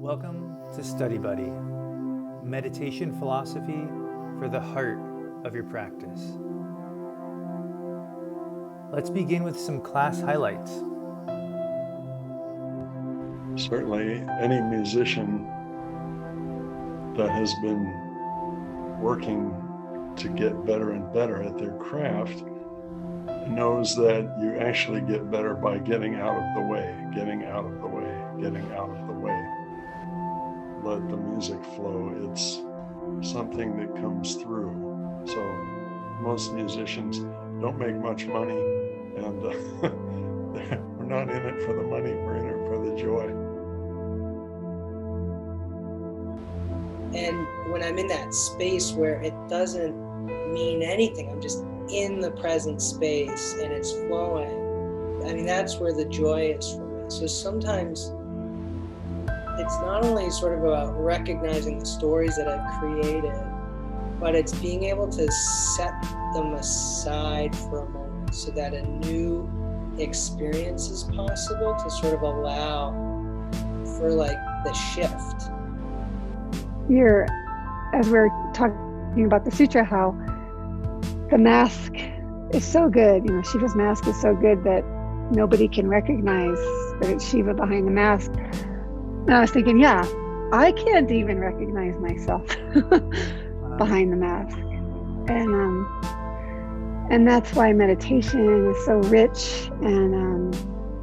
Welcome to Study Buddy, meditation philosophy for the heart of your practice. Let's begin with some class highlights. Certainly, any musician that has been working to get better and better at their craft knows that you actually get better by getting out of the way, getting out of the way, getting out of the way. Let the music flow. It's something that comes through. So most musicians don't make much money, and we're not in it for the money, we're in it for the joy. And when I'm in that space where it doesn't mean anything, I'm just in the present space and it's flowing, I mean, that's where the joy is for me. So sometimes it's not only sort of about recognizing the stories that I've created, but it's being able to set them aside for a moment so that a new experience is possible, to sort of allow for like the shift. Here, as we're talking about the sutra, how the mask is so good, Shiva's mask is so good that nobody can recognize that it's Shiva behind the mask. And I was thinking, yeah, I can't even recognize myself behind the mask. And that's why meditation is so rich, and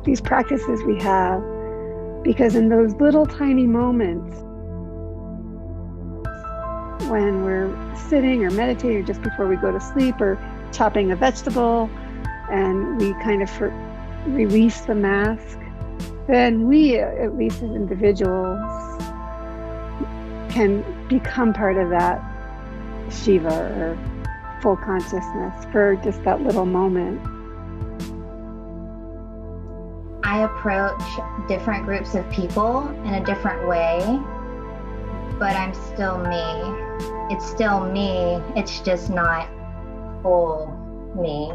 these practices we have, because in those little tiny moments when we're sitting or meditating, or just before we go to sleep, or chopping a vegetable, and we kind of release the mask, then we, at least as individuals, can become part of that Shiva or full consciousness for just that little moment. I approach different groups of people in a different way, but I'm still me. It's still me, it's just not whole me.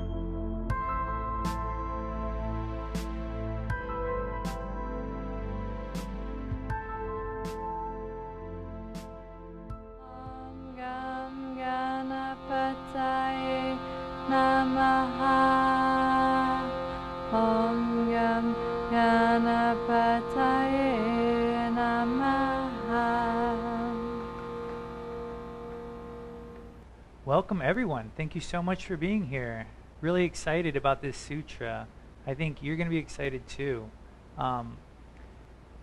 Welcome everyone. Thank you so much for being here. Really excited about this sutra. I think you're going to be excited too.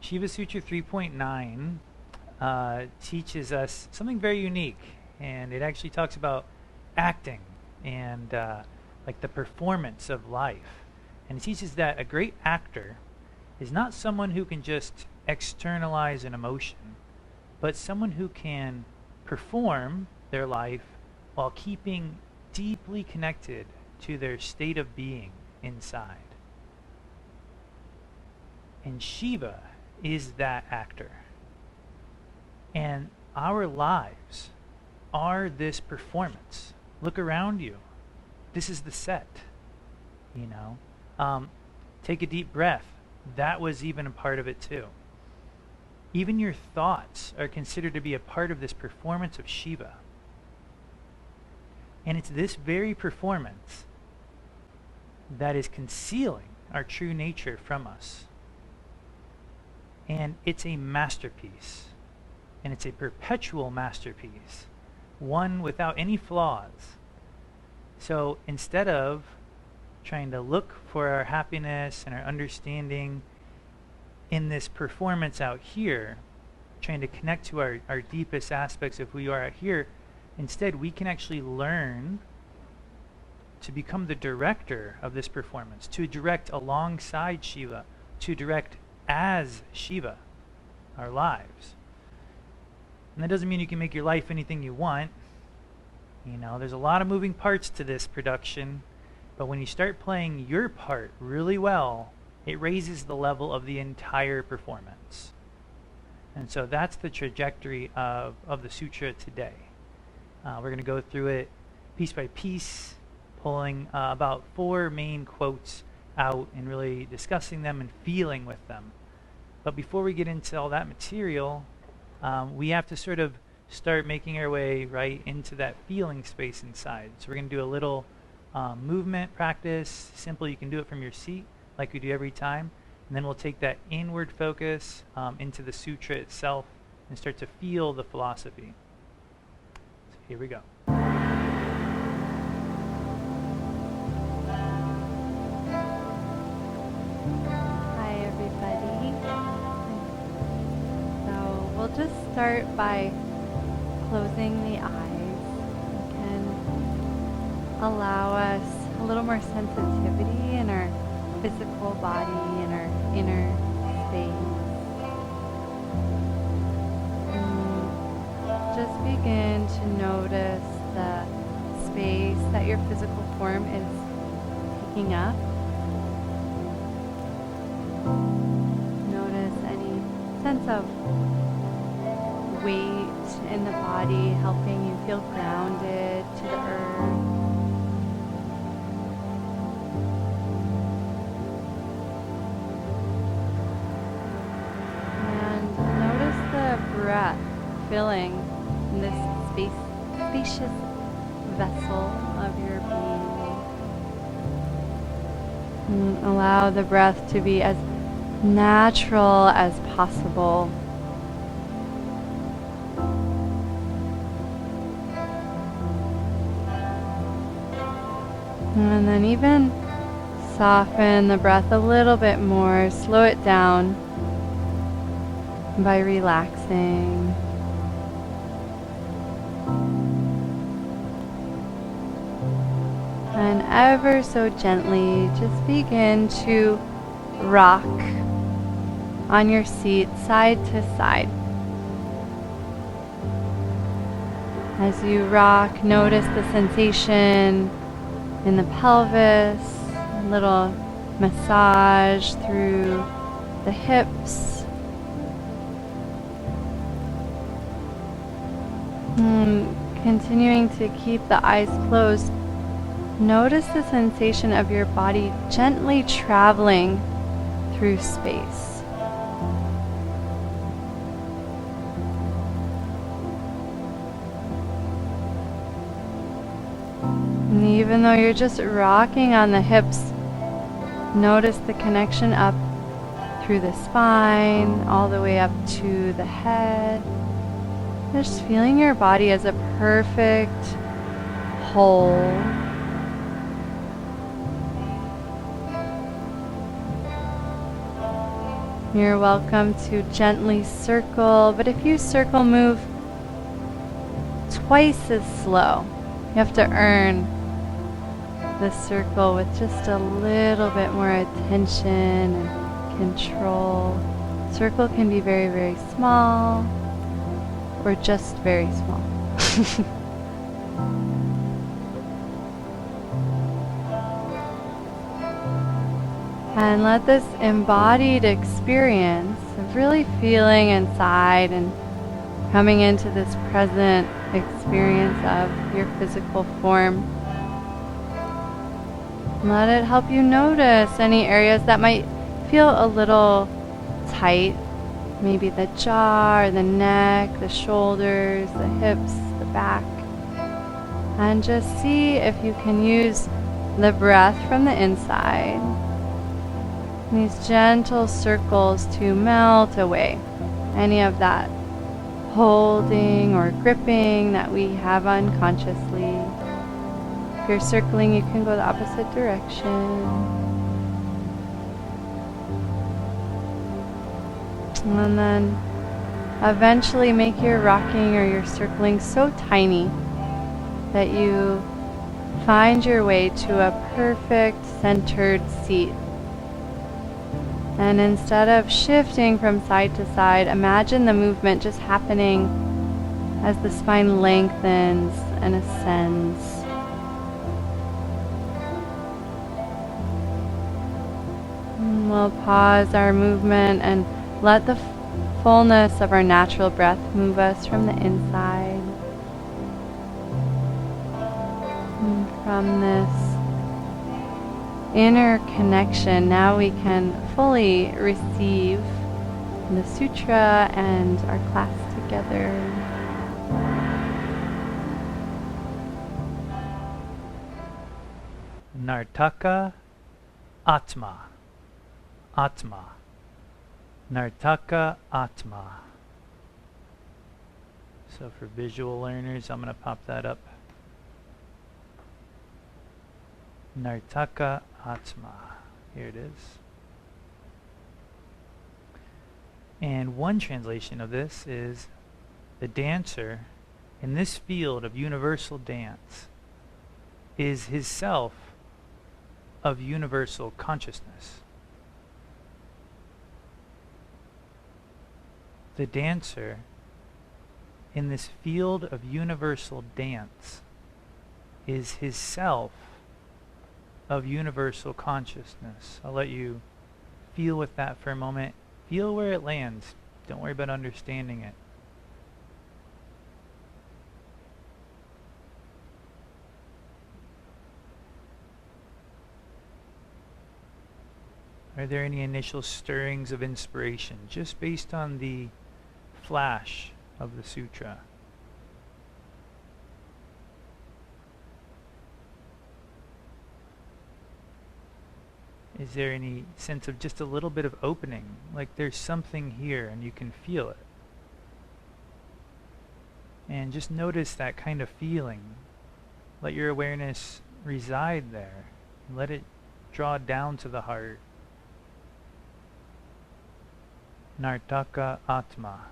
Shiva Sutra 3.9 teaches us something very unique, and it actually talks about acting and like the performance of life. And it teaches that a great actor is not someone who can just externalize an emotion, but someone who can perform their life while keeping deeply connected to their state of being inside. And Shiva is that actor. And our lives are this performance. Look around you. This is the set. Take a deep breath. That was even a part of it too. Even your thoughts are considered to be a part of this performance of Shiva. And it's this very performance that is concealing our true nature from us. And it's a masterpiece. And it's a perpetual masterpiece. One without any flaws. So instead of trying to look for our happiness and our understanding in this performance out here, trying to connect to our deepest aspects of who you are out here, instead, we can actually learn to become the director of this performance, to direct alongside Shiva, to direct as Shiva, our lives. And that doesn't mean you can make your life anything you want. There's a lot of moving parts to this production, but when you start playing your part really well, it raises the level of the entire performance. And so that's the trajectory of the sutra today. We're going to go through it piece by piece, pulling about 4 main quotes out and really discussing them and feeling with them. But before we get into all that material, we have to sort of start making our way right into that feeling space inside. So we're going to do a little movement practice. Simple, you can do it from your seat like we do every time. And then we'll take that inward focus into the sutra itself and start to feel the philosophy. So here we go. Hi everybody. So we'll just start by closing the eyes. You can allow us a little more sensitivity in our physical body, in our inner space. And just begin to notice the space that your physical form is taking up. Notice any sense of weight in the body helping you feel grounded to the earth. And notice the breath filling this spacious vessel of your being. And allow the breath to be as natural as possible. And then even soften the breath a little bit more, slow it down by relaxing. And ever so gently, just begin to rock on your seat side to side. As you rock, notice the sensation in the pelvis, a little massage through the hips. Continuing to keep the eyes closed, notice the sensation of your body gently traveling through space. And even though you're just rocking on the hips, notice the connection up through the spine, all the way up to the head. Just feeling your body as a perfect whole. You're welcome to gently circle, but if you circle, move twice as slow. You have to earn the circle with just a little bit more attention and control. Circle can be very, very small or just very small. And let this embodied experience of really feeling inside and coming into this present experience of your physical form. Let it help you notice any areas that might feel a little tight. Maybe the jaw, or the neck, the shoulders, the hips, the back. And just see if you can use the breath from the inside. These gentle circles to melt away any of that holding or gripping that we have unconsciously. If you're circling, you can go the opposite direction. And then eventually make your rocking or your circling so tiny that you find your way to a perfect centered seat. And instead of shifting from side to side, imagine the movement just happening as the spine lengthens and ascends. And we'll pause our movement and let the fullness of our natural breath move us from the inside. And from this inner connection, now we can fully receive the sutra and our class together. Nartaka Atma. Atma. Nartaka Atma. So for visual learners, I'm going to pop that up. Nartaka Atma. Here it is. And one translation of this is the dancer in this field of universal dance is his self of universal consciousness. The dancer in this field of universal dance is his self of universal consciousness. I'll let you feel with that for a moment. Feel where it lands. Don't worry about understanding it. Are there any initial stirrings of inspiration just based on the flash of the sutra? Is there any sense of just a little bit of opening, like there's something here and you can feel it? And just notice that kind of feeling. Let your awareness reside there. Let it draw down to the heart. Nartaka Atma.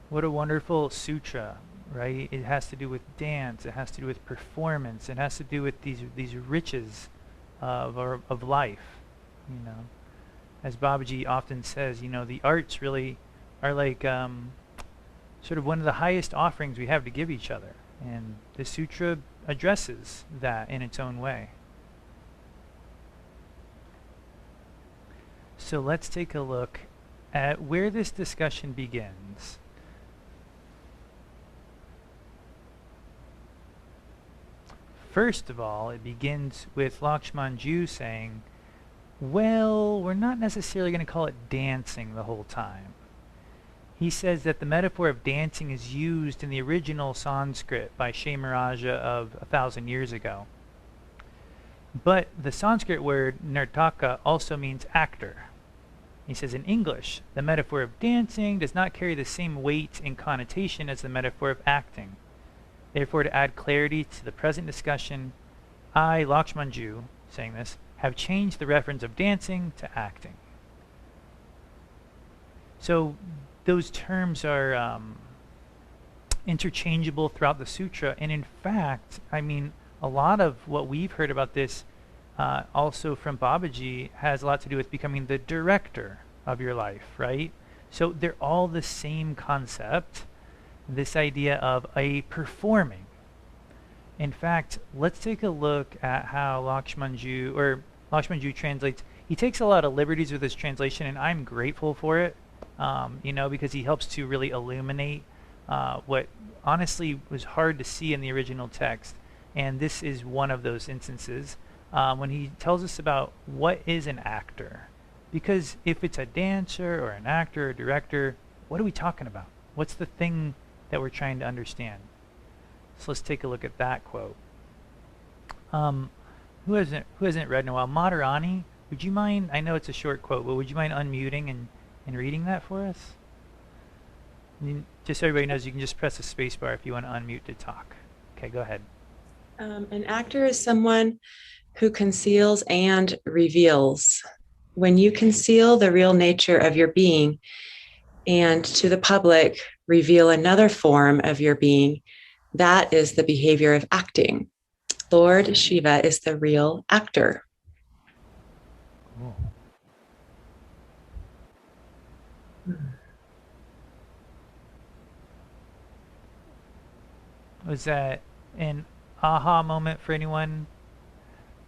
What a wonderful sutra, right? It has to do with dance, it has to do with performance, it has to do with these riches of life, you know. As Babaji often says, you know, the arts really are like sort of one of the highest offerings we have to give each other. And the sutra addresses that in its own way. So let's take a look at where this discussion begins. First of all, it begins with Lakshmanju saying, well, we're not necessarily going to call it dancing the whole time. He says that the metaphor of dancing is used in the original Sanskrit by Shaimaraja of 1,000 years ago. But the Sanskrit word nartaka also means actor. He says in English, the metaphor of dancing does not carry the same weight and connotation as the metaphor of acting. Therefore, to add clarity to the present discussion, I, Lakshmanju, saying this, have changed the reference of dancing to acting. So those terms are interchangeable throughout the sutra, and in fact, I mean, a lot of what we've heard about this also from Babaji has a lot to do with becoming the director of your life, right? So they're all the same concept, this idea of a performing. In fact, let's take a look at how Lakshmanju translates. He takes a lot of liberties with his translation, and I'm grateful for it, you know, because he helps to really illuminate what honestly was hard to see in the original text. And this is one of those instances when he tells us about what is an actor. Because if it's a dancer or an actor or director, what are we talking about? What's the thing that we're trying to understand? So let's take a look at that quote. Who hasn't read in a while? Madhurani, would you mind, I know it's a short quote, but would you mind unmuting and reading that for us? Just so everybody knows, you can just press the space bar if you want to unmute to talk. Okay, go ahead. An actor is someone who conceals and reveals. When you conceal the real nature of your being and to the public reveal another form of your being, that is the behavior of acting. Lord Shiva is the real actor. Cool. Was that an aha moment for anyone?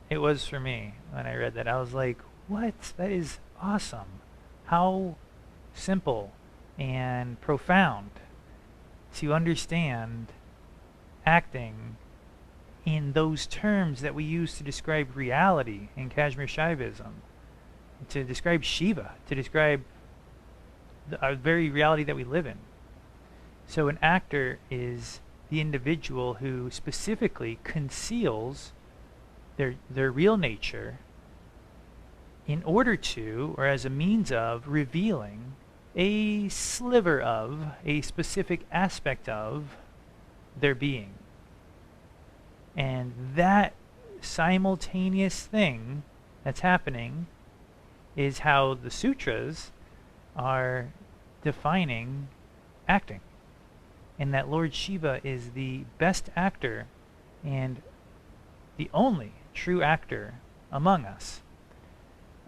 It was for me when I read that. I was like, what? That is awesome. How simple and profound to understand acting in those terms that we use to describe reality in Kashmir Shaivism, to describe Shiva, to describe our very reality that we live in. So an actor is the individual who specifically conceals their real nature in order to, or as a means of, revealing a sliver of, a specific aspect of their being. And that simultaneous thing that's happening is how the sutras are defining acting. And that Lord Shiva is the best actor and the only true actor among us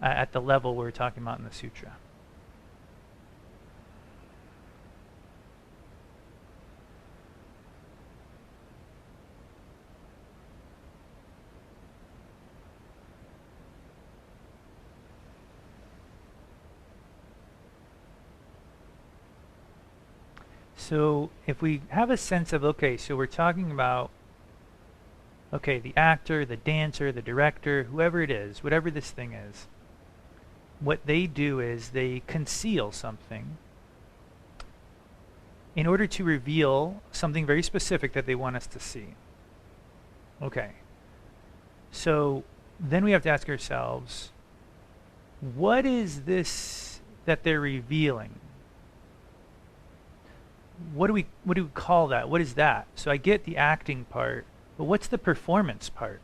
at the level we're talking about in the sutra. So if we have a sense of, okay, so we're talking about, okay, the actor, the dancer, the director, whoever it is, whatever this thing is, what they do is they conceal something in order to reveal something very specific that they want us to see. Okay. So then we have to ask ourselves, what is this that they're revealing? What do we call that? What is that? So I get the acting part, but what's the performance part?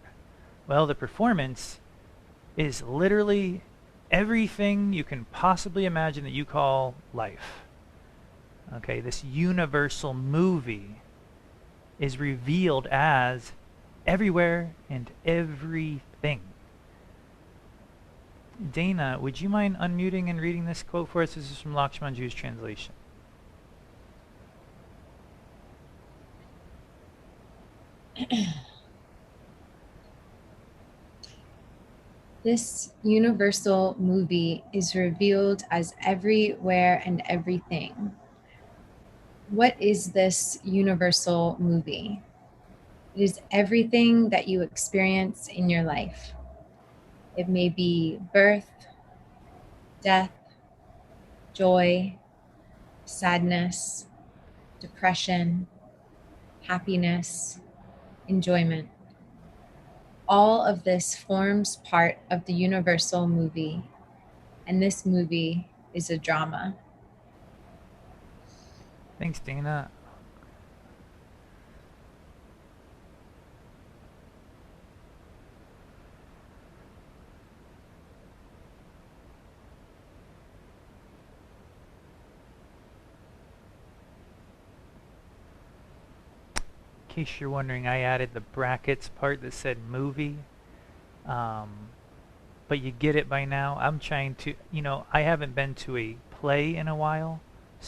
Well, the performance is literally everything you can possibly imagine that you call life. Okay, this universal movie is revealed as everywhere and everything. Dana, would you mind unmuting and reading this quote for us? This is from Lakshmanju's translation. This universal movie is revealed as everywhere and everything. What is this universal movie? It is everything that you experience in your life. It may be birth, death, joy, sadness, depression, happiness, enjoyment. All of this forms part of the universal movie, and this movie is a drama. Thanks, Dana. In case you're wondering, I added the brackets part that said movie, but you get it by now. I'm trying to, I haven't been to a play in a while,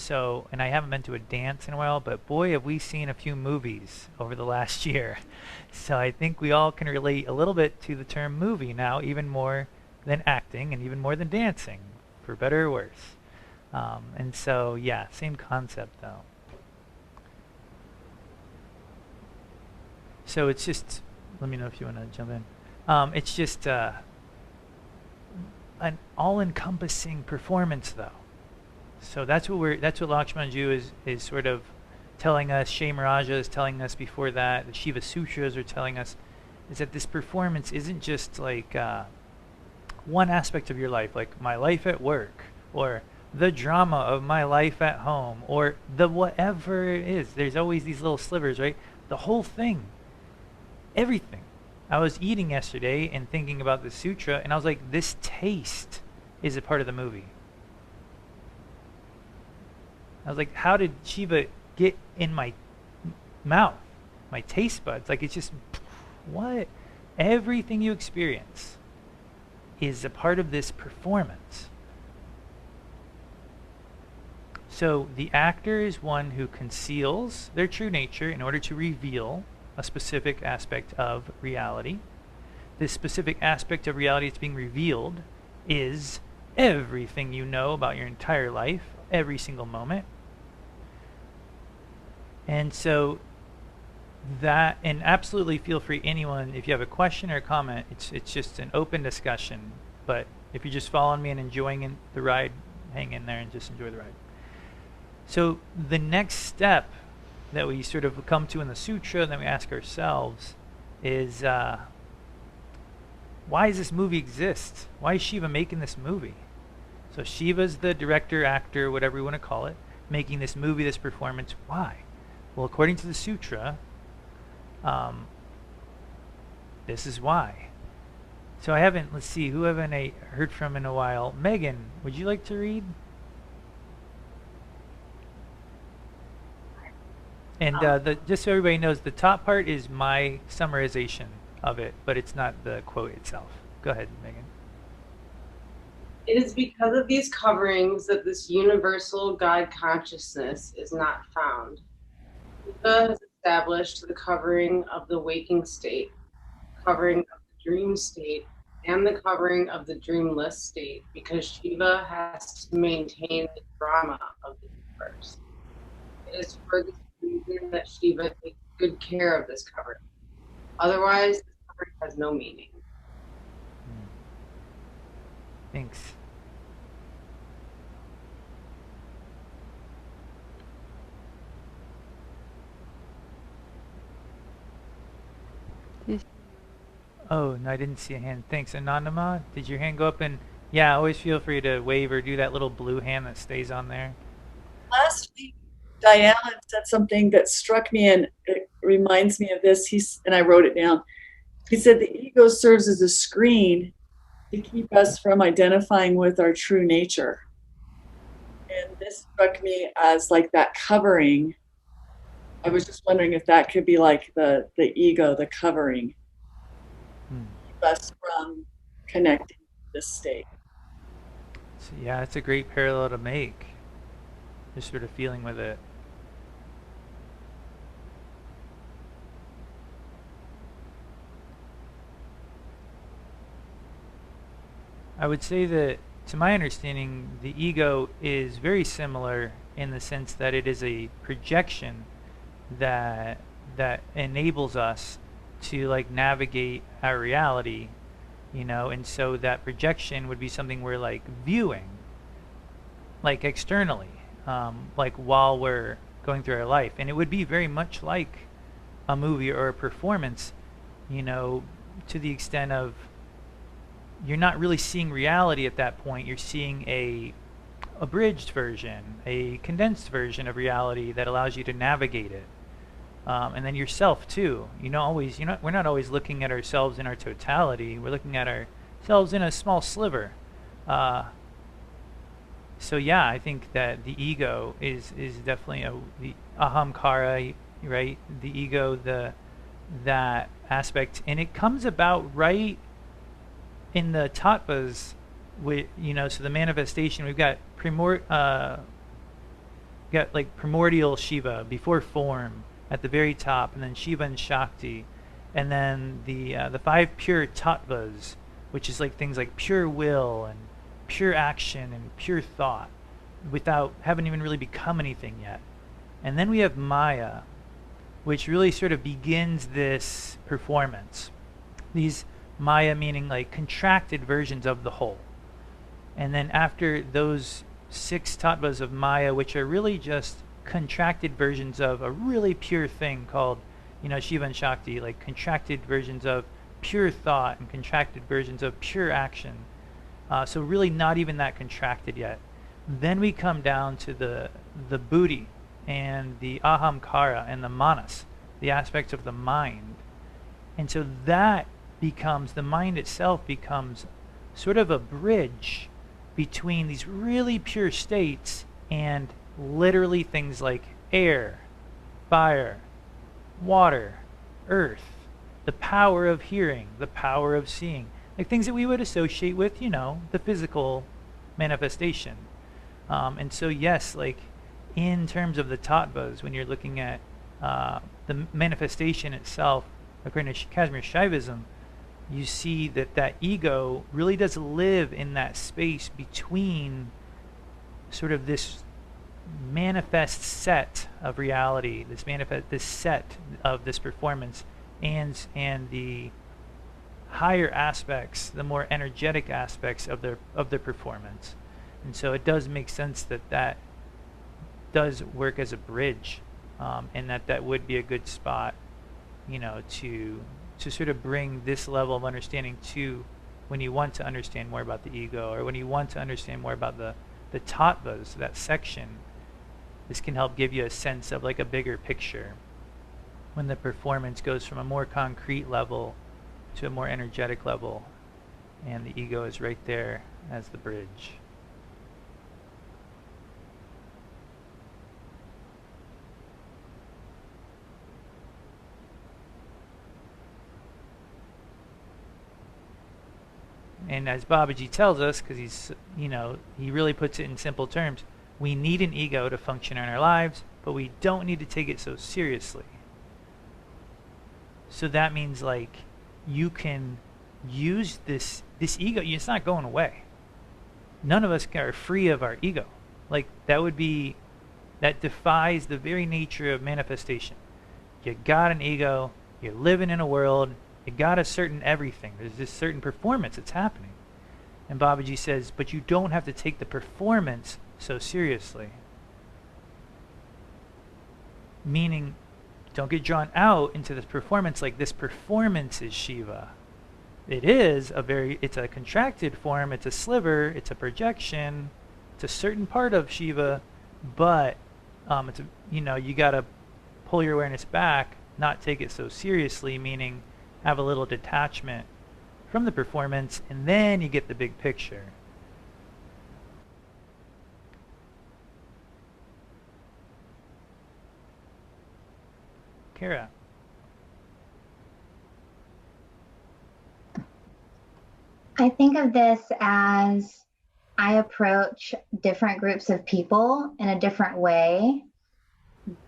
and I haven't been to a dance in a while, but boy, have we seen a few movies over the last year. So I think we all can relate a little bit to the term movie now, even more than acting and even more than dancing, for better or worse. And so, yeah, same concept though. So it's just, let me know if you want to jump in. It's just an all-encompassing performance, though. So that's what Lakshmanju is sort of telling us. Shaimaraja is telling us before that. The Shiva Sutras are telling us is that this performance isn't just like one aspect of your life, like my life at work, or the drama of my life at home, or the whatever it is. There's always these little slivers, right? The whole thing. Everything. I was eating yesterday and thinking about the sutra, and I was like, this taste is a part of the movie. I was like, how did Shiva get in my mouth, my taste buds? Like, it's just, what? Everything you experience is a part of this performance. So the actor is one who conceals their true nature in order to reveal a specific aspect of reality. This specific aspect of reality that's being revealed is everything you know about your entire life, every single moment. And so that, and absolutely feel free, anyone, if you have a question or a comment, it's just an open discussion. But if you're just following me and enjoying the ride, hang in there and just enjoy the ride. So the next step that we sort of come to in the sutra, and then we ask ourselves, is why does this movie exist? Why is Shiva making this movie? So Shiva's the director, actor, whatever you want to call it, making this movie, this performance. Why? Well, according to the sutra, this is why. So I haven't, let's see, who haven't I heard from in a while? Megan, would you like to read? And just so everybody knows, the top part is my summarization of it, but it's not the quote itself. Go ahead, Megan. It is because of these coverings that this universal God consciousness is not found. Buddha has established the covering of the waking state, covering of the dream state, and the covering of the dreamless state, because Shiva has to maintain the drama of the universe. It is for this reason that Shiva takes good care of this covering. Otherwise, this covering has no meaning. Thanks. Oh, no, I didn't see a hand. Thanks. Anonymous, did your hand go up? And yeah, always feel free to wave or do that little blue hand that stays on there. Last week, Diane said something that struck me, and it reminds me of this. And I wrote it down. He said the ego serves as a screen to keep us from identifying with our true nature. And this struck me as like that covering. I was just wondering if that could be like the ego, the covering. Keep us from connecting to this state. So, yeah, it's a great parallel to make. Just sort of feeling with it. I would say that, to my understanding, the ego is very similar in the sense that it is a projection that enables us to like navigate our reality, you know, and so that projection would be something we're like viewing, like externally, like while we're going through our life, and it would be very much like a movie or a performance, you know, to the extent of you're not really seeing reality at that point. You're seeing a abridged version, a condensed version of reality that allows you to navigate it. And then yourself too. We're not always looking at ourselves in our totality. We're looking at ourselves in a small sliver. So yeah, I think that the ego is definitely the ahamkara, right? The ego, that aspect, and it comes about right in the tattvas. So the manifestation, we've got primordial Shiva before form at the very top, and then Shiva and Shakti, and then the 5 pure tattvas, which is like things like pure will and pure action and pure thought, haven't even really become anything yet. And then we have Maya, which really sort of begins this performance. These Maya meaning like contracted versions of the whole. And then after those 6 tattvas of Maya, which are really just contracted versions of a really pure thing called, Shiva and Shakti, like contracted versions of pure thought and contracted versions of pure action. So really not even that contracted yet. Then we come down to the buddhi and the ahamkara and the manas, the aspects of the mind. And so the mind itself becomes sort of a bridge between these really pure states and literally things like air, fire, water, earth, the power of hearing, the power of seeing, like things that we would associate with, the physical manifestation. And so yes, like in terms of the tattvas, when you're looking at the manifestation itself, according to Kashmir Shaivism, you see that ego really does live in that space between sort of this manifest set of reality, this set of this performance, and the higher aspects, the more energetic aspects of the performance. And so it does make sense that does work as a bridge, and that would be a good spot, to sort of bring this level of understanding to when you want to understand more about the ego, or when you want to understand more about the tattvas, that section. This can help give you a sense of like a bigger picture when the performance goes from a more concrete level to a more energetic level, and the ego is right there as the bridge. And as Babaji tells us, because he really puts it in simple terms, we need an ego to function in our lives, but we don't need to take it so seriously. So that means like you can use this ego. It's not going away. None of us are free of our ego. Like that defies the very nature of manifestation. You got an ego. You're living in a world. You got a certain everything. There's this certain performance that's happening. And Babaji says, but you don't have to take the performance so seriously. Meaning, don't get drawn out into this performance like this performance is Shiva. It's a contracted form, it's a sliver, it's a projection, it's a certain part of Shiva, but you gotta pull your awareness back, not take it so seriously, meaning have a little detachment from the performance, and then you get the big picture. Kara. I think of this as I approach different groups of people in a different way,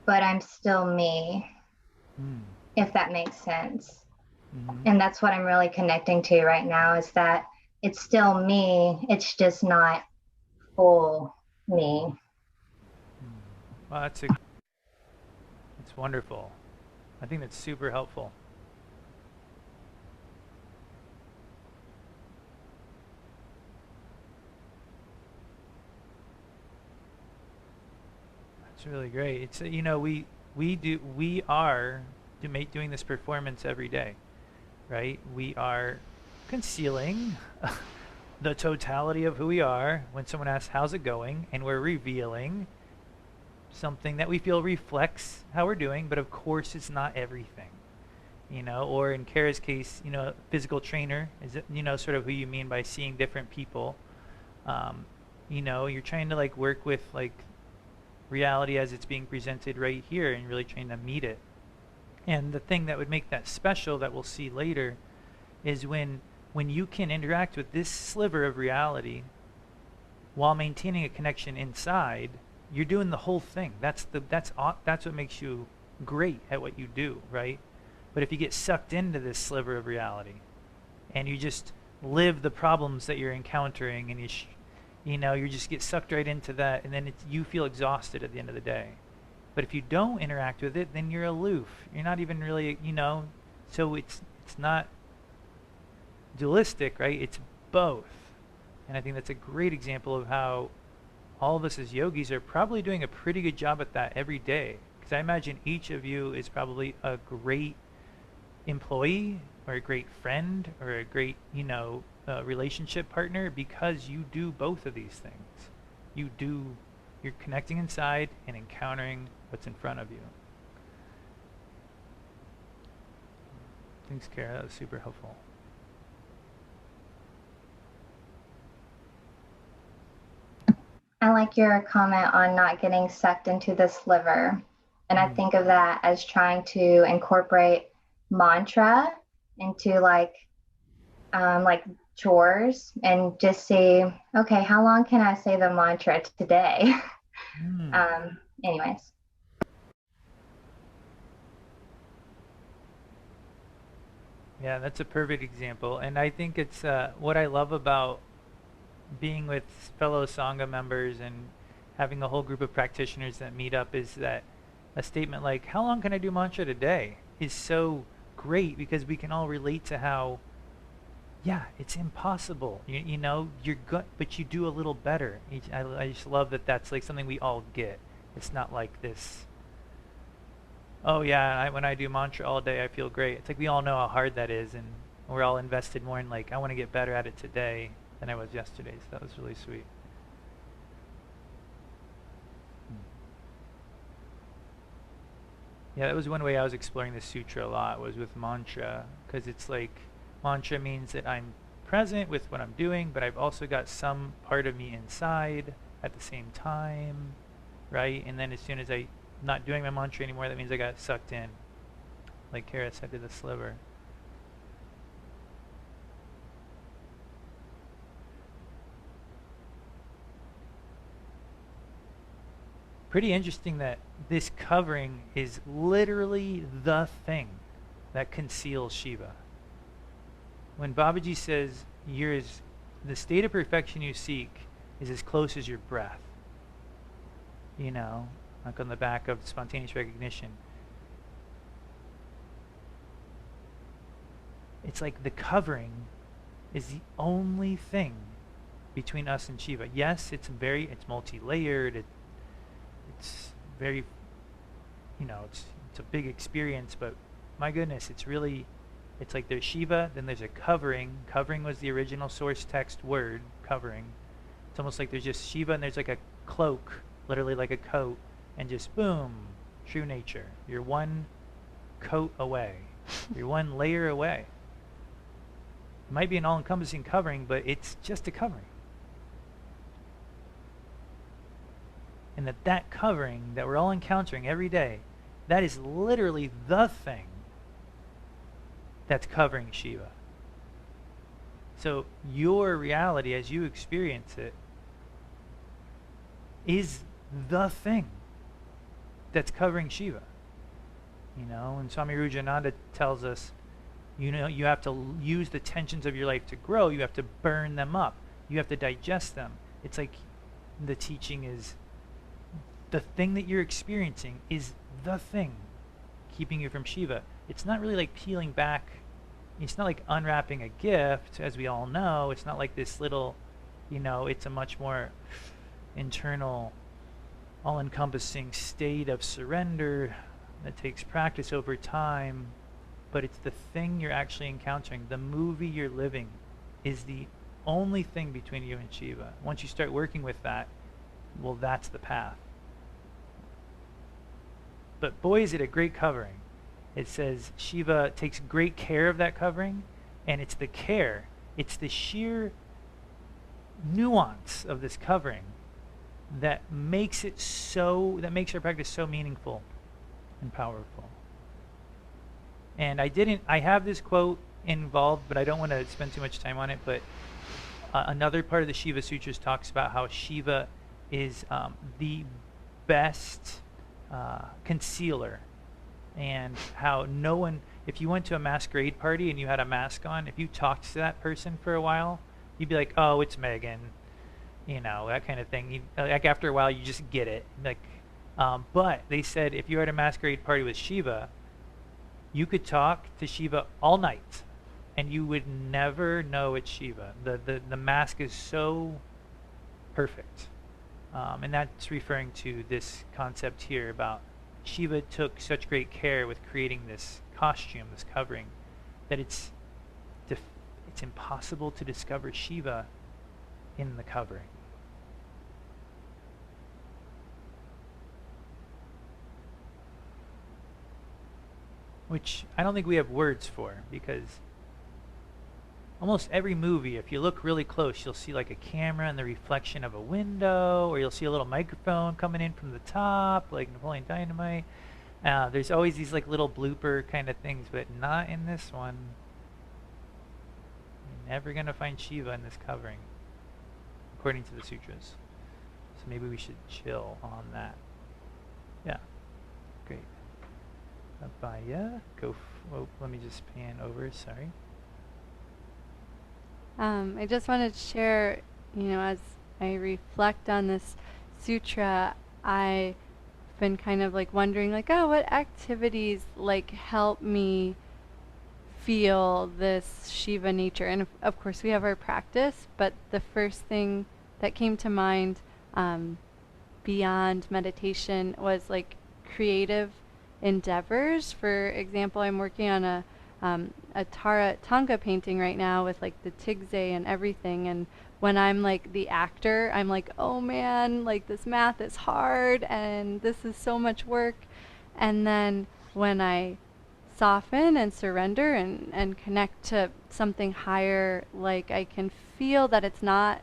but I'm still me, if that makes sense. Mm-hmm. And that's what I'm really connecting to right now, is that it's still me, it's just not full me. Well, it's wonderful. I think that's super helpful. That's really great. It's we are doing this performance every day, right? We are concealing the totality of who we are when someone asks how's it going, and we're revealing something that we feel reflects how we're doing, but of course it's not everything, or in Kara's case, physical trainer is, sort of who you mean by seeing different people. You're trying to like work with like reality as it's being presented right here and really trying to meet it. And the thing that would make that special that we'll see later is when you can interact with this sliver of reality while maintaining a connection inside. You're doing the whole thing. That's what makes you great at what you do, right? But if you get sucked into this sliver of reality and you just live the problems that you're encountering, and you just get sucked right into that, and then you feel exhausted at the end of the day. But if you don't interact with it, then you're aloof. You're not even really, so it's not dualistic, right? It's both. And I think that's a great example of how all of us as yogis are probably doing a pretty good job at that every day. Because I imagine each of you is probably a great employee or a great friend or a great, relationship partner, because you do both of these things. You're connecting inside and encountering what's in front of you. Thanks, Kara. That was super helpful. I like your comment on not getting sucked into the sliver. And I think of that as trying to incorporate mantra into like chores, and just see, okay, how long can I say the mantra today? Anyways. Yeah, that's a perfect example. And I think it's what I love about being with fellow Sangha members and having a whole group of practitioners that meet up is that a statement like, how long can I do mantra today, is so great because we can all relate to how, yeah, it's impossible. You know, you're good, but you do a little better. I just love that that's like something we all get. It's not like this, oh yeah, when I do mantra all day, I feel great. It's like we all know how hard that is, and we're all invested more in like, I want to get better at it today than I was yesterday. So that was really sweet. Yeah, that was one way I was exploring the sutra a lot, was with mantra, because it's like, mantra means that I'm present with what I'm doing, but I've also got some part of me inside at the same time, right? And then as soon as I'm not doing my mantra anymore, that means I got sucked in, like Kara said to the sliver. Pretty interesting that this covering is literally the thing that conceals Shiva. When Babaji says the state of perfection you seek is as close as your breath, you know, like on the back of spontaneous recognition, it's like the covering is the only thing between us and Shiva. Yes, it's multi-layered, it's very, you know, it's a big experience, but my goodness, it's like there's Shiva, then there's a covering. Covering was the original source text word, covering. It's almost like there's just Shiva and there's like a cloak, literally like a coat, and just boom, true nature. You're one coat away. You're one layer away. It might be an all-encompassing covering, but it's just a covering. And that covering that we're all encountering every day, that is literally the thing that's covering Shiva. So your reality as you experience it is the thing that's covering Shiva. You know, and Swami Rujananda tells us, you know, you have to use the tensions of your life to grow. You have to burn them up. You have to digest them. It's like the teaching is, the thing that you're experiencing is the thing keeping you from Shiva. It's not really like peeling back. It's not like unwrapping a gift, as we all know. It's not like this little, you know, it's a much more internal, all-encompassing state of surrender that takes practice over time. But it's the thing you're actually encountering. The movie you're living is the only thing between you and Shiva. Once you start working with that, well, that's the path. But boy, is it a great covering. It says Shiva takes great care of that covering, and it's the care, it's the sheer nuance of this covering that makes our practice so meaningful and powerful. And I have this quote involved, but I don't want to spend too much time on it, but another part of the Shiva Sutras talks about how Shiva is the best concealer, and how no one, if you went to a masquerade party and you had a mask on, if you talked to that person for a while, you'd be like, oh, it's Megan, you know, that kind of thing. Like after a while, you just get it. Like, but they said if you were at a masquerade party with Shiva, you could talk to Shiva all night, and you would never know it's Shiva. The mask is so perfect. And that's referring to this concept here about Shiva took such great care with creating this costume, this covering, that it's impossible to discover Shiva in the covering. Which I don't think we have words for, because almost every movie, if you look really close, you'll see like a camera and the reflection of a window, or you'll see a little microphone coming in from the top, like Napoleon Dynamite. There's always these like little blooper kind of things, but not in this one. You're never going to find Shiva in this covering, according to the sutras. So maybe we should chill on that. Yeah, great. Abaya, let me just pan over, sorry. I just wanted to share, you know, as I reflect on this sutra, I've been kind of like wondering, like, oh, what activities like help me feel this Shiva nature? And of course, we have our practice, but the first thing that came to mind beyond meditation was like creative endeavors. For example, I'm working on a Tara Tonga painting right now with like the tigze and everything. And when I'm like the actor, I'm like, oh man, like this math is hard and this is so much work. And then when I soften and surrender and connect to something higher, like I can feel that it's not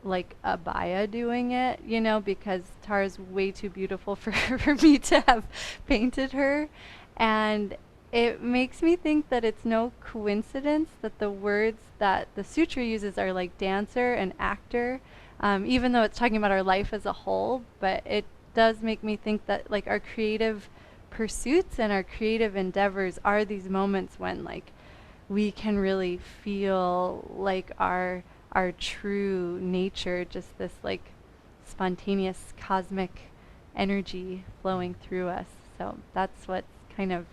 like Abaya doing it, you know, because Tara's way too beautiful for me to have painted her. And it makes me think that it's no coincidence that the words that the sutra uses are like dancer and actor, even though it's talking about our life as a whole. But it does make me think that like our creative pursuits and our creative endeavors are these moments when like we can really feel like our true nature, just this like spontaneous cosmic energy flowing through us. So that's what's kind of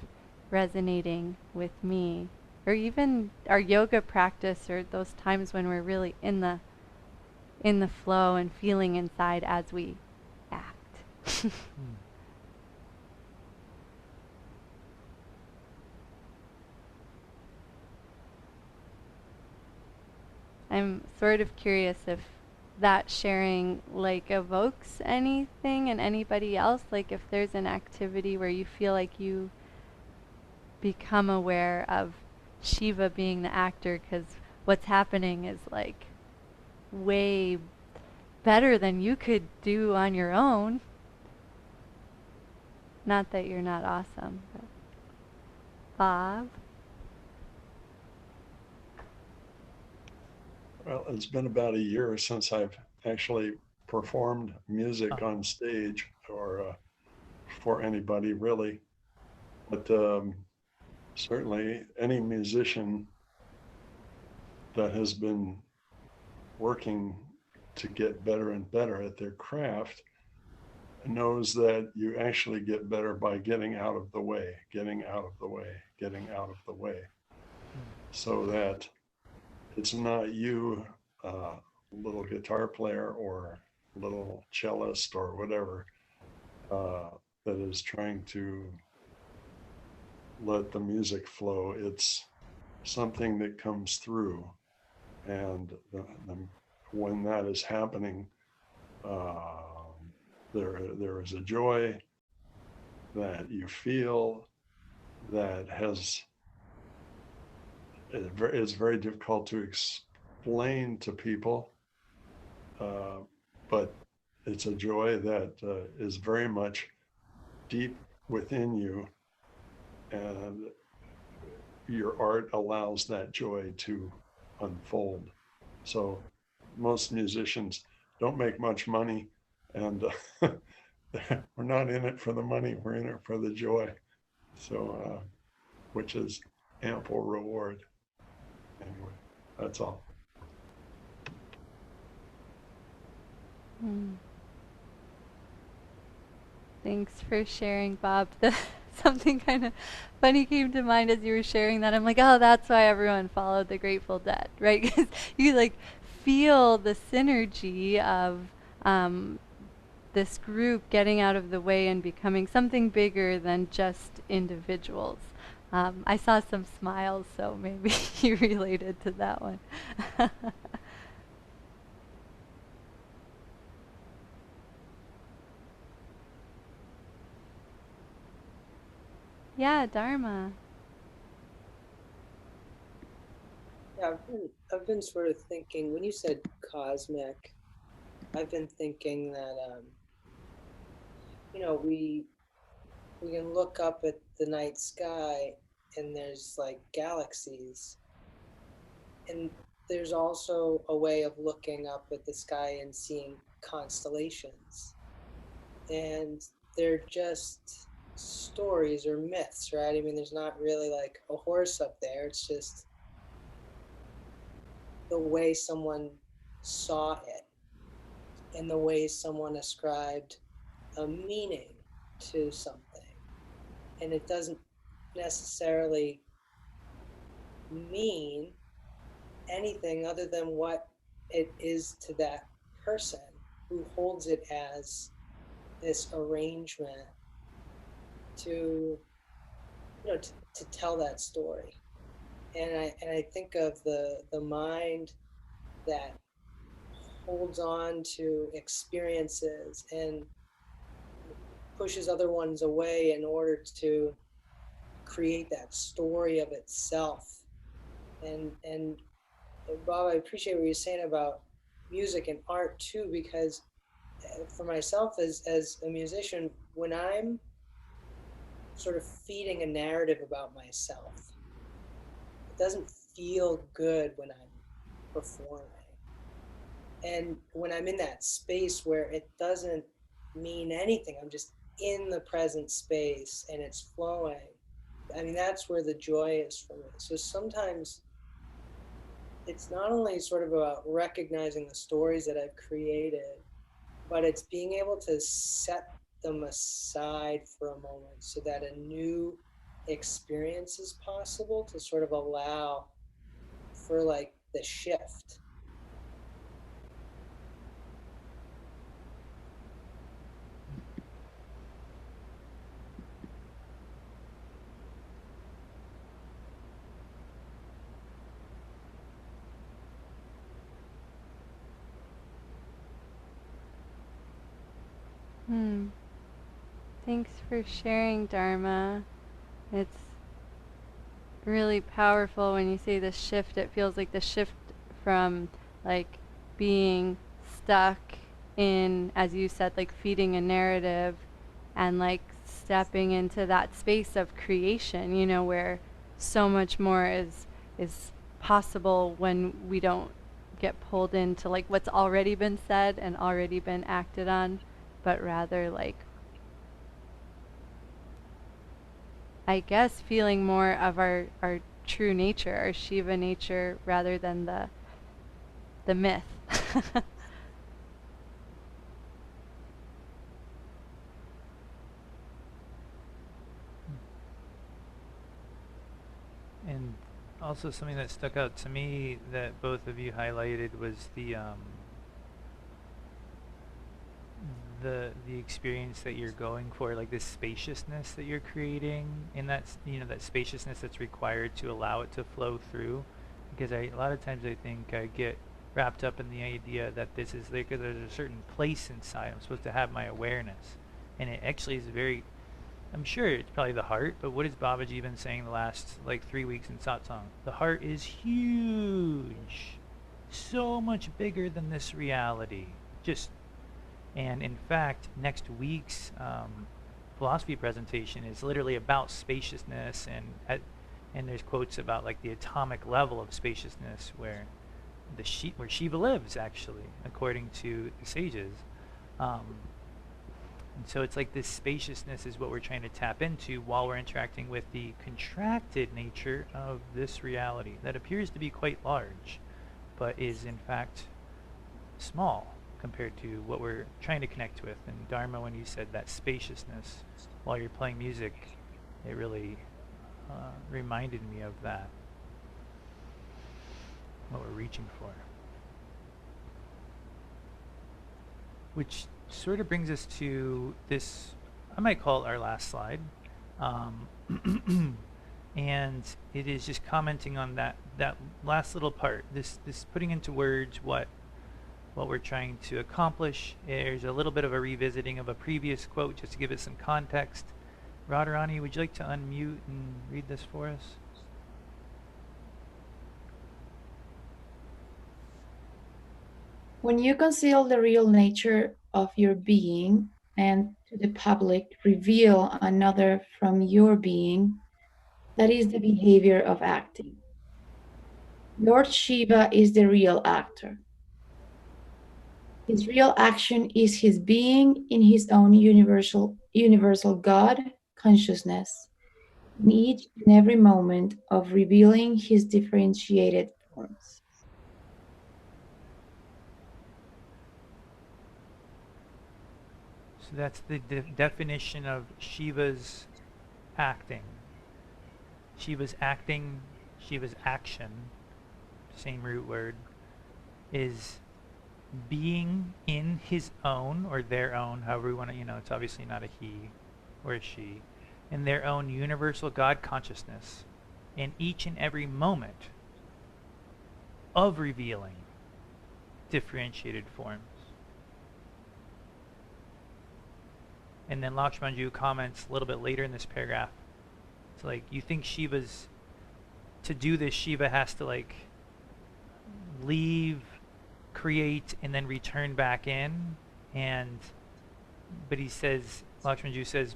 resonating with me. Or even our yoga practice, or those times when we're really in the flow and feeling inside as we act. I'm sort of curious if that sharing like evokes anything in anybody else, like if there's an activity where you feel like you become aware of Shiva being the actor, because what's happening is like way better than you could do on your own. Not that you're not awesome, but Bob? Well, it's been about a year since I've actually performed music on stage or for anybody really. But certainly any musician that has been working to get better and better at their craft knows that you actually get better by getting out of the way, getting out of the way, getting out of the way, so that it's not you, little guitar player or little cellist or whatever, that is trying to let the music flow. It's something that comes through. And when that is happening, there is a joy that you feel that is very difficult to explain to people, but it's a joy that is very much deep within you, and your art allows that joy to unfold. So most musicians don't make much money, and we're not in it for the money, we're in it for the joy. So, which is ample reward. Anyway, that's all. Thanks for sharing, Bob. Something kind of funny came to mind as you were sharing that. I'm like, oh, that's why everyone followed the Grateful Dead, right? Because you like feel the synergy of this group getting out of the way and becoming something bigger than just individuals. I saw some smiles, so maybe you related to that one. Yeah, Dharma. Yeah, I've been sort of thinking, when you said cosmic, I've been thinking that, we can look up at the night sky and there's like galaxies. And there's also a way of looking up at the sky and seeing constellations. And they're just stories or myths, right? I mean, there's not really like a horse up there. It's just the way someone saw it. in the way someone ascribed a meaning to something. And it doesn't necessarily mean anything other than what it is to that person who holds it as this arrangement to, to tell that story. And I think of the mind that holds on to experiences and pushes other ones away in order to create that story of itself. And Bob, I appreciate what you're saying about music and art too, because for myself as a musician, when I'm sort of feeding a narrative about myself, it doesn't feel good when I'm performing. And when I'm in that space where it doesn't mean anything, I'm just in the present space and it's flowing. I mean, that's where the joy is for me. So sometimes it's not only sort of about recognizing the stories that I've created, but it's being able to set them aside for a moment so that a new experience is possible, to sort of allow for like the shift. Thanks for sharing, Dharma. It's really powerful when you say the shift. It feels like the shift from like being stuck in, as you said, like feeding a narrative, and like stepping into that space of creation, where so much more is possible when we don't get pulled into like what's already been said and already been acted on, but rather like, I guess, feeling more of our true nature, our Shiva nature, rather than the myth. And also something that stuck out to me that both of you highlighted was the experience that you're going for, like this spaciousness that you're creating, and that's that spaciousness that's required to allow it to flow through. Because a lot of times I think I get wrapped up in the idea that this is like there's a certain place inside I'm supposed to have my awareness, and it actually is very. I'm sure it's probably the heart, but what has Babaji been saying the last like 3 weeks in satsang? The heart is huge, so much bigger than this reality. And in fact, next week's philosophy presentation is literally about spaciousness, and there's quotes about like the atomic level of spaciousness where where Shiva lives, actually, according to the sages. And so it's like this spaciousness is what we're trying to tap into while we're interacting with the contracted nature of this reality that appears to be quite large, but is in fact small compared to what we're trying to connect with. And Dharma, when you said that spaciousness while you're playing music, it really reminded me of that, what we're reaching for. Which sort of brings us to this, I might call it our last slide. And it is just commenting on that last little part, this putting into words what we're trying to accomplish. There's a little bit of a revisiting of a previous quote just to give it some context. Radharani, would you like to unmute and read this for us? When you conceal the real nature of your being and to the public reveal another from your being, that is the behavior of acting. Lord Shiva is the real actor. His real action is his being in his own universal God consciousness, in each and every moment of revealing his differentiated forms. So that's the definition of Shiva's acting. Shiva's acting, Shiva's action, same root word, is being in his own or their own, however we want to, it's obviously not a he or a she, in their own universal God consciousness in each and every moment of revealing differentiated forms. And then Lakshmanju comments a little bit later in this paragraph. It's like, you think Shiva's, to do this, Shiva has to like leave, create, and then return back in. But he says, Lakshmanju says,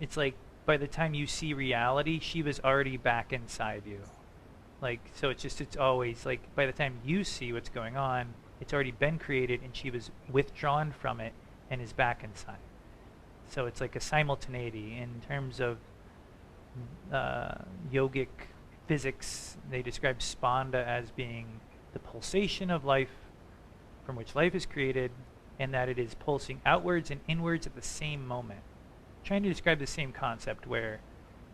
it's like by the time you see reality, Shiva's already back inside you. Like, so it's always like by the time you see what's going on, it's already been created and Shiva's withdrawn from it and is back inside. So it's like a simultaneity. In terms of yogic physics, they describe spanda as being the pulsation of life from which life is created, and that it is pulsing outwards and inwards at the same moment. Trying to describe the same concept where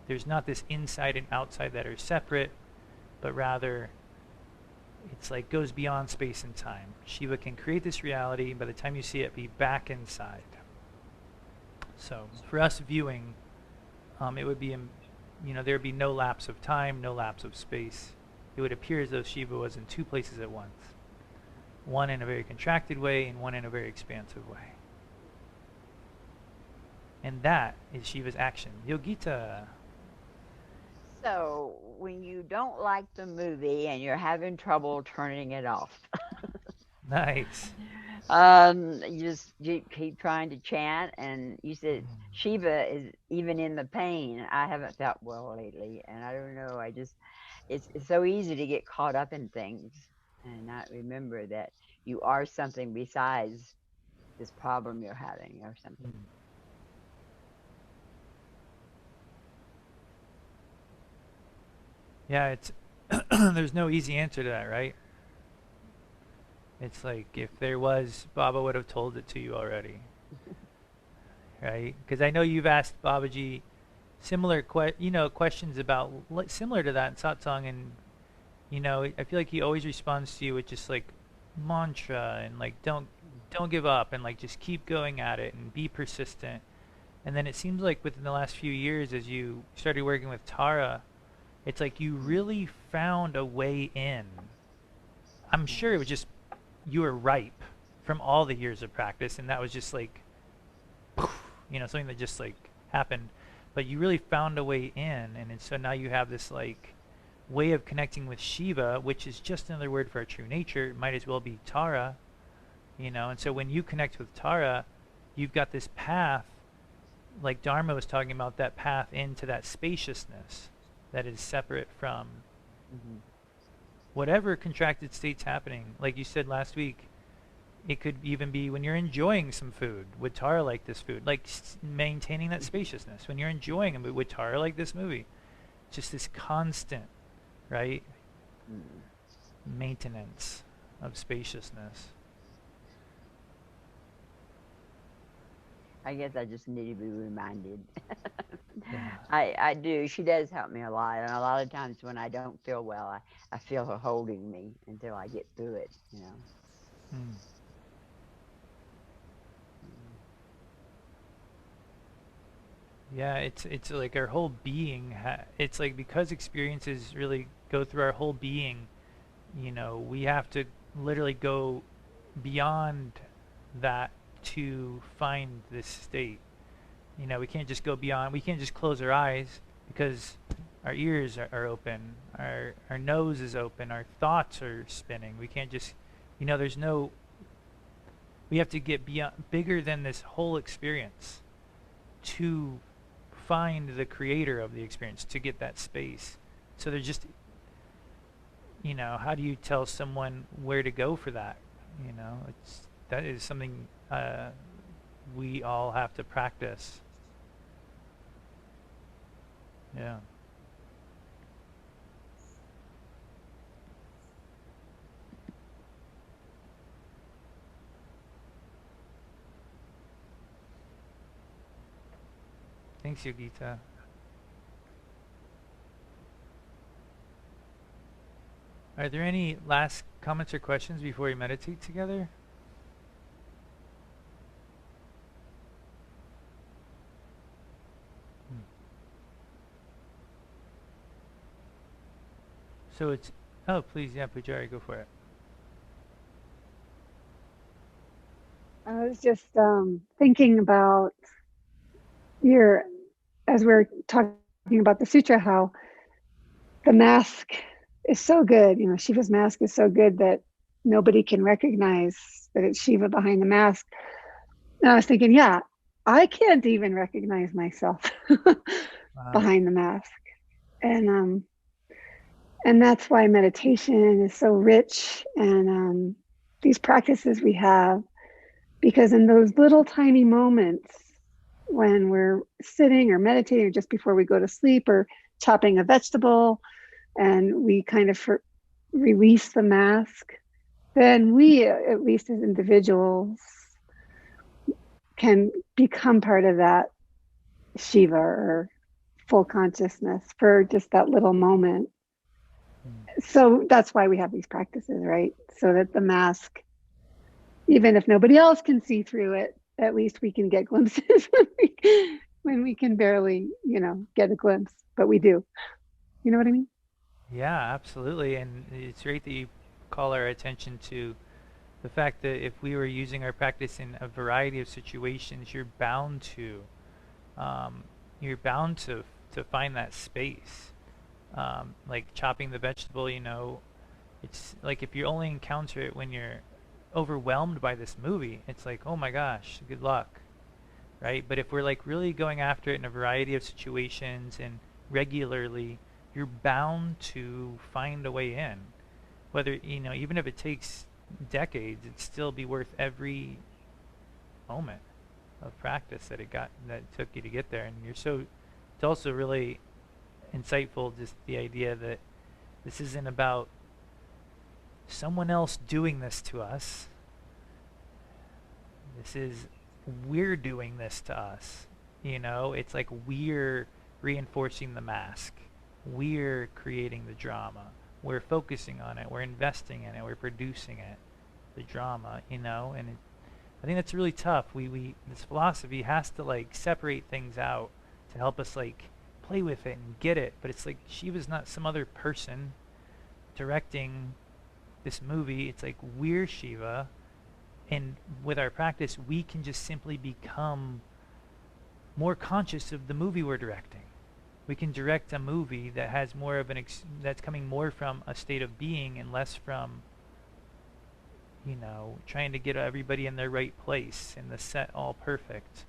there's not this inside and outside that are separate, but rather it's like goes beyond space and time. Shiva can create this reality, and by the time you see it, be back inside. So for us viewing, it would be, there would be no lapse of time, no lapse of space. It would appear as though Shiva was in two places at once. One in a very contracted way and one in a very expansive way. And that is Shiva's action. Yogita. So, when you don't like the movie and you're having trouble turning it off, Nice. you keep trying to chant, and you said Shiva is even in the pain. I haven't felt well lately, and I don't know. It's so easy to get caught up in things and not remember that you are something besides this problem you're having or something. Yeah, it's there's no easy answer to that, right? It's like if there was, Baba would have told it to you already, right? Because I know you've asked Babaji similar questions about similar to that in satsang, and I feel like he always responds to you with just like mantra and like don't give up and like just keep going at it and be persistent. And then it seems like within the last few years, as you started working with Tara, it's like you really found a way in. I'm sure it was just you were ripe from all the years of practice, and that was just like something that just like happened. But you really found a way in, and so now you have this like way of connecting with Shiva, which is just another word for our true nature. It might as well be Tara, and so when you connect with Tara, you've got this path, like Dharma was talking about, that path into that spaciousness that is separate from whatever contracted state's happening. Like you said last week, it could even be when you're enjoying some food. Would Tara like this food? Like maintaining that spaciousness. When you're enjoying a movie, would Tara like this movie? Just this constant, right? Maintenance of spaciousness. I guess I just need to be reminded. Yeah. I do. She does help me a lot. And a lot of times when I don't feel well, I feel her holding me until I get through it, Yeah, it's like our whole being. It's like because experiences really go through our whole being, we have to literally go beyond that to find this state. We can't just go beyond. We can't just close our eyes because our ears are open, our nose is open, our thoughts are spinning. We can't just, there's no. We have to get beyond, bigger than this whole experience, to find the creator of the experience, to get that space. So there's just, how do you tell someone where to go for that? That is something we all have to practice. Yeah. Thanks, Yogita. Are there any last comments or questions before we meditate together? So it's, oh, please, yeah, Pujari, go for it. I was just thinking about your, as we're talking about the sutra, how the mask is so good. You know, Shiva's mask is so good that nobody can recognize that it's Shiva behind the mask. And I was thinking, yeah, I can't even recognize myself behind the mask. And that's why meditation is so rich, and these practices we have, because in those little tiny moments when we're sitting or meditating or just before we go to sleep or chopping a vegetable and we kind of release the mask, then we, at least as individuals, can become part of that Shiva or full consciousness for just that little moment. So that's why we have these practices, right? So that the mask, even if nobody else can see through it, at least we can get glimpses when we can barely, get a glimpse, but we do. You know what I mean? Yeah, absolutely. And it's great that you call our attention to the fact that if we were using our practice in a variety of situations, you're bound to find that space. Like chopping the vegetable, it's like if you only encounter it when you're overwhelmed by this movie, it's like, oh my gosh, good luck, right? But if we're like really going after it in a variety of situations and regularly, you're bound to find a way in. Whether, even if it takes decades, it'd still be worth every moment of practice that it took you to get there. And it's also really insightful, just the idea that this isn't about someone else doing this to us. We're doing this to us. It's like we're reinforcing the mask. We're creating the drama. We're focusing on it. We're investing in it. We're producing it, the drama, and I think that's really tough. This philosophy has to like separate things out to help us like play with it and get it. But it's like Shiva's not some other person directing this movie. It's like we're Shiva, and with our practice we can just simply become more conscious of the movie we're directing. We can direct a movie that has more of that's coming more from a state of being and less from trying to get everybody in their right place and the set all perfect.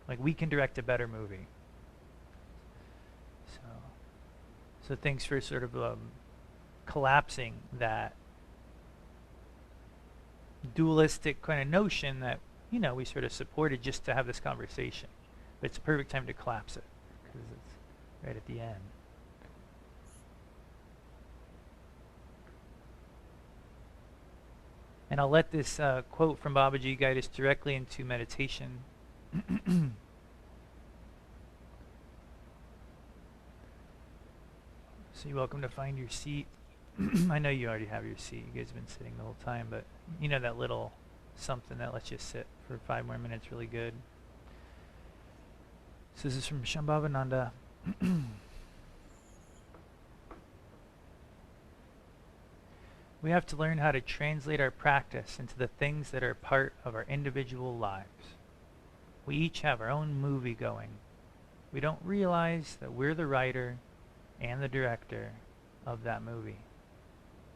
Like we can direct a better movie. So thanks for sort of collapsing that dualistic kind of notion that we sort of supported just to have this conversation. But it's a perfect time to collapse it because it's right at the end. And I'll let this quote from Babaji guide us directly into meditation. So you're welcome to find your seat. I know you already have your seat. You guys have been sitting the whole time, but that little something that lets you sit for 5 more minutes really good. So this is from Shambhavananda. We have to learn how to translate our practice into the things that are part of our individual lives. We each have our own movie going. We don't realize that we're the writer and the director of that movie.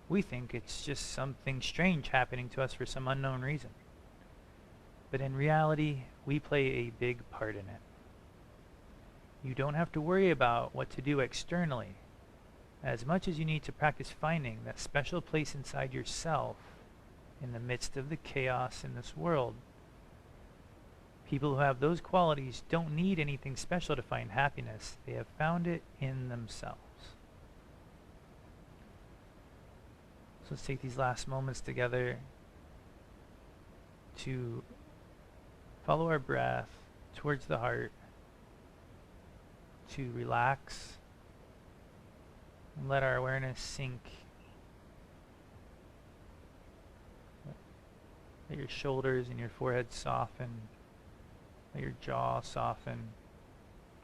We think it's just something strange happening to us for some unknown reason. But in reality, we play a big part in it. You don't have to worry about what to do externally, as much as you need to practice finding that special place inside yourself in the midst of the chaos in this world. People who have those qualities don't need anything special to find happiness. They have found it in themselves. So let's take these last moments together to follow our breath towards the heart to relax and let our awareness sink. Let your shoulders and your forehead soften. Let your jaw soften.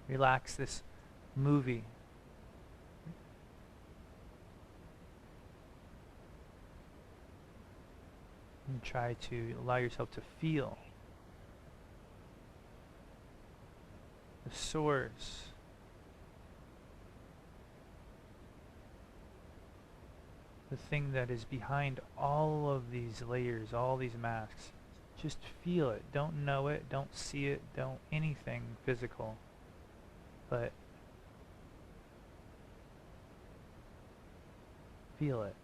Relax this movie. And try to allow yourself to feel the source, the thing that is behind all of these layers, all these masks. Just feel it. Don't know it, don't see it, don't anything physical, but feel it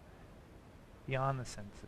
beyond the senses.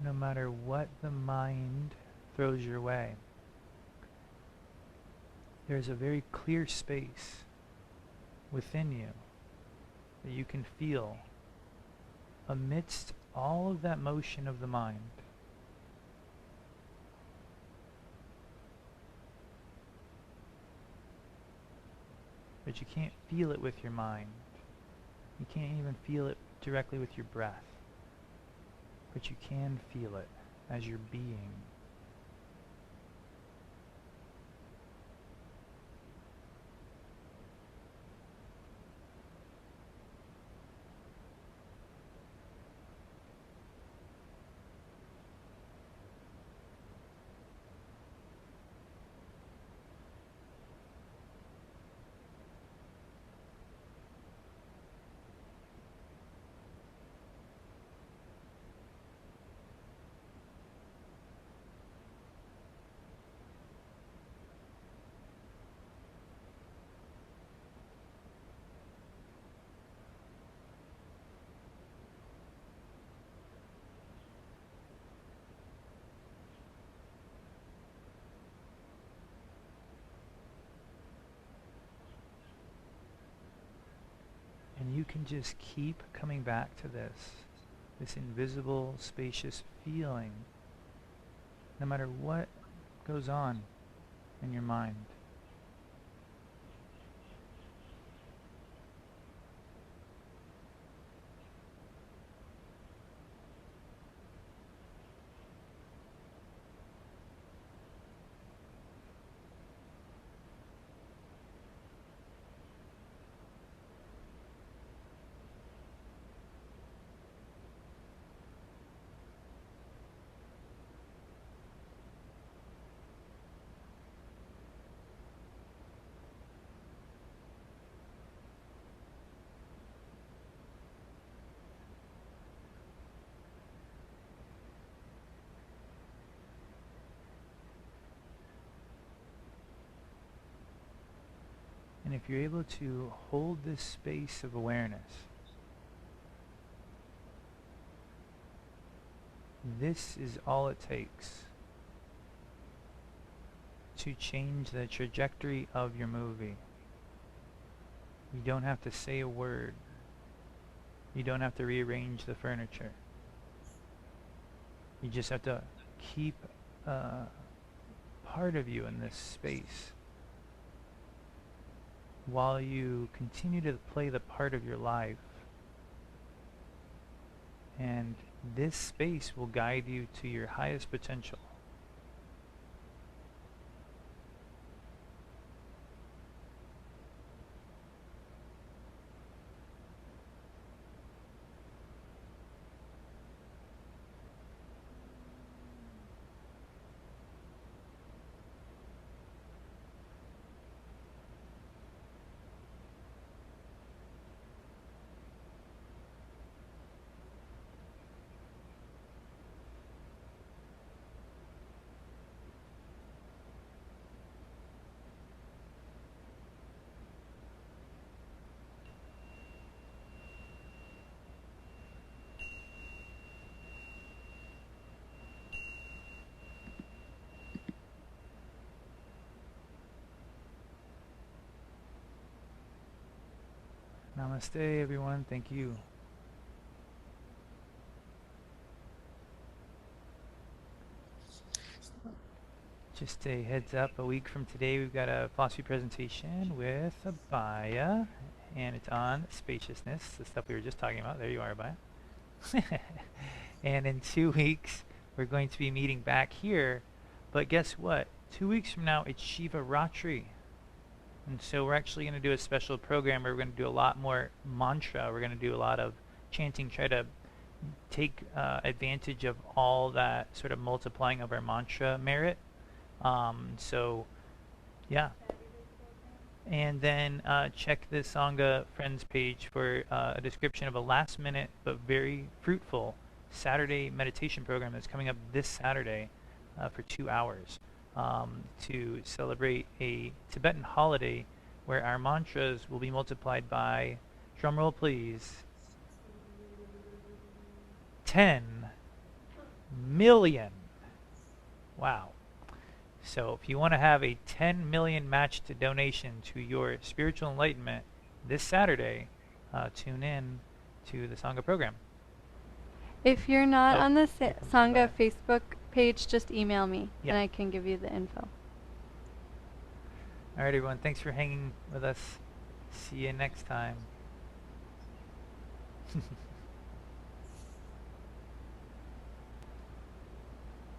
No matter what the mind throws your way, there's a very clear space within you that you can feel amidst all of that motion of the mind. But you can't feel it with your mind. You can't even feel it directly with your breath. But you can feel it as your being. And you can just keep coming back to this invisible, spacious feeling, no matter what goes on in your mind. And if you're able to hold this space of awareness, this is all it takes to change the trajectory of your movie. You don't have to say a word. You don't have to rearrange the furniture. You just have to keep part of you in this space while you continue to play the part of your life. And this space will guide you to your highest potential. Namaste, everyone. Thank you. Just a heads up, a week from today we've got a philosophy presentation with Abaya, and it's on spaciousness, the stuff we were just talking about. There you are, Abaya. And in 2 weeks we're going to be meeting back here, but guess what? 2 weeks from now it's Shiva Ratri. And so we're actually going to do a special program where we're going to do a lot more mantra. We're going to do a lot of chanting, try to take advantage of all that sort of multiplying of our mantra merit. So, yeah. And then check the Sangha Friends page for a description of a last minute but very fruitful Saturday meditation program that's coming up this Saturday for 2 hours to celebrate a Tibetan holiday where our mantras will be multiplied by, drumroll please, 10 million. Wow. So if you want to have a 10 million matched donation to your spiritual enlightenment this Saturday, tune in to the Sangha program. If you're not on the Sangha Facebook page, just email me Yeah. and I can give you the info. All right, everyone. Thanks for hanging with us. See you next time.